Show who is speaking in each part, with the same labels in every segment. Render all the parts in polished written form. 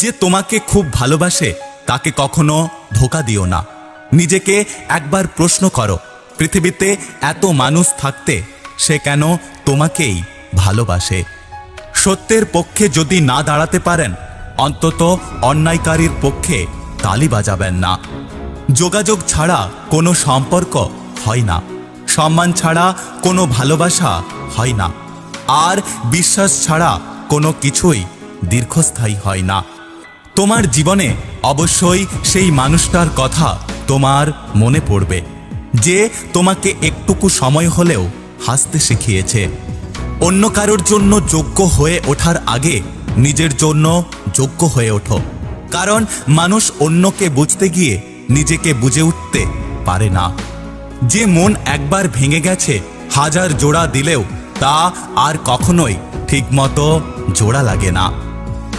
Speaker 1: যে তোমাকে খুব ভালোবাসে তাকে কখনো ধোঁকা দিও না। নিজেকে একবার প্রশ্ন করো, পৃথিবীতে এত মানুষ থাকতে সে কেন তোমাকেই ভালোবাসে? সত্যের পক্ষে যদি না দাঁড়াতে পারেন, অন্তত অন্যায়কারীর পক্ষে তালি বাজাবেন না। যোগাযোগ ছাড়া কোনো সম্পর্ক হয় না, সম্মান ছাড়া কোনো ভালোবাসা হয় না, আর বিশ্বাস ছাড়া কোনো কিছুই দীর্ঘস্থায়ী হয় না। তোমার জীবনে অবশ্যই সেই মানুষটার কথা তোমার মনে পড়বে, যে তোমাকে একটুকু সময় হলেও হাসতে শিখিয়েছে। অন্য কারোর জন্য যোগ্য হয়ে ওঠার আগে নিজের জন্য যোগ্য হয়ে ওঠো, কারণ মানুষ অন্যকে বুঝতে গিয়ে নিজেকে বুঝে উঠতে পারে না। যে মন একবার ভেঙে গেছে, হাজার জোড়া দিলেও তা আর কখনোই ঠিকমতো জোড়া লাগে না।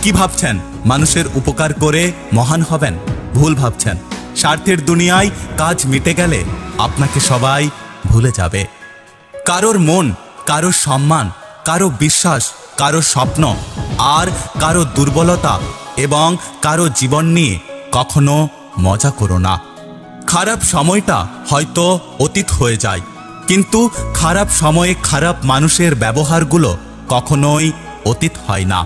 Speaker 1: কি ভাবছেন মানুষের উপকার করে মহান হবেন? ভুল ভাবছেন। স্বার্থের দুনিয়ায় কাজ মিটে গেলে আপনাকে সবাই ভুলে যাবে। কারোর মন, কারো সম্মান, কারো বিশ্বাস, কারো স্বপ্ন আর কারো দুর্বলতা এবং কারো জীবন নিয়ে কখনো মজা করো না। খারাপ সময়টা হয়তো অতীত হয়ে যায়, কিন্তু খারাপ সময়ে খারাপ মানুষের ব্যবহারগুলো কখনোই অতীত হয় না।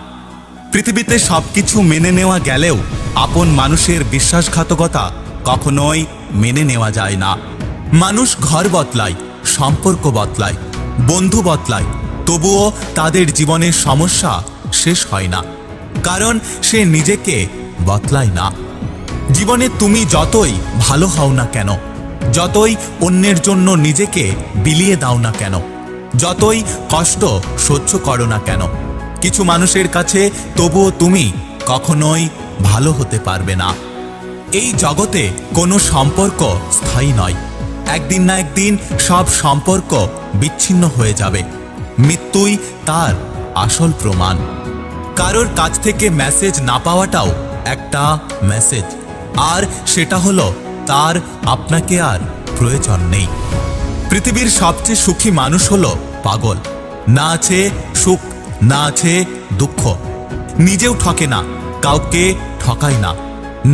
Speaker 1: পৃথিবীতে সবকিছু মেনে নেওয়া গেলেও আপন মানুষের বিশ্বাসঘাতকতা কখনোই মেনে নেওয়া যায় না। মানুষ ঘর বদলায়, সম্পর্ক বদলায়, বন্ধু বদলায়, তবুও তাদের জীবনের সমস্যা শেষ হয় না, কারণ সে নিজেকে বদলায় না। জীবনে তুমি যতই ভালো হও না কেন, যতই অন্যের জন্য নিজেকে বিলিয়ে দাও না কেন, যতই কষ্ট সহ্য করো না কেন, কিছু মানুষের কাছে তবুও তুমি কখনোই ভালো হতে পারবে না। এই জগতে কোনো সম্পর্ক স্থায়ী নয়। একদিন না একদিন সব সম্পর্ক বিচ্ছিন্ন হয়ে যাবে। মৃত্যুই তার আসল প্রমাণ। কারোর কাছ থেকে মেসেজ না পাওয়াটাও একটা মেসেজ, আর সেটা হলো তার আপনাকে আর প্রয়োজন নেই। পৃথিবীর সবচেয়ে সুখী মানুষ হলো পাগল। না আছে সুখ, না আছে দুঃখ, নিজেও ঠকে না, কাউকে ঠকায় না,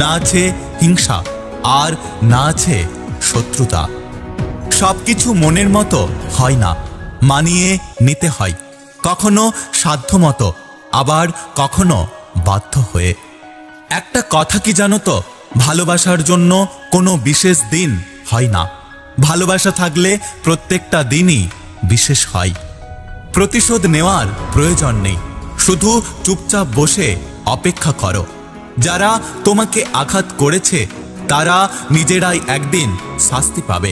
Speaker 1: না আছে হিংসা, আর না আছে শত্রুতা। সবকিছু মনের মতো হয় না, মানিয়ে নিতে হয়, কখনো সাধ্যমতো, আবার কখনো বাধ্য হয়ে। একটা কথা কি জানো তো, ভালোবাসার জন্য কোনো বিশেষ দিন হয় না। ভালোবাসা থাকলে প্রত্যেকটা দিনই বিশেষ হয়। প্রতিশোধ নেওয়ার প্রয়োজন নেই, শুধু চুপচাপ বসে অপেক্ষা করো। যারা তোমাকে আঘাত করেছে তারা নিজেরাই একদিন শাস্তি পাবে,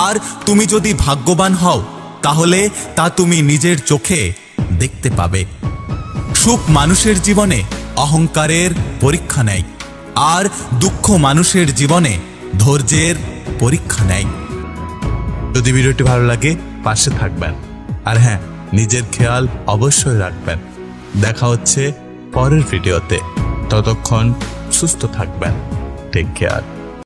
Speaker 1: আর তুমি যদি ভাগ্যবান হও তাহলে তা তুমি নিজের চোখে দেখতে পাবে। সুখ মানুষের জীবনে অহংকারের পরীক্ষা নেয়, আর দুঃখ মানুষের জীবনে ধৈর্যের পরীক্ষা নেয়। যদি ভিডিওটি ভালো লাগে পাশে থাকবেন, আর হ্যাঁ, নিজের খেয়াল অবশ্যই রাখবেন। দেখা হচ্ছে পরের ভিডিওতে, ততক্ষণ সুস্থ থাকবেন। Take care.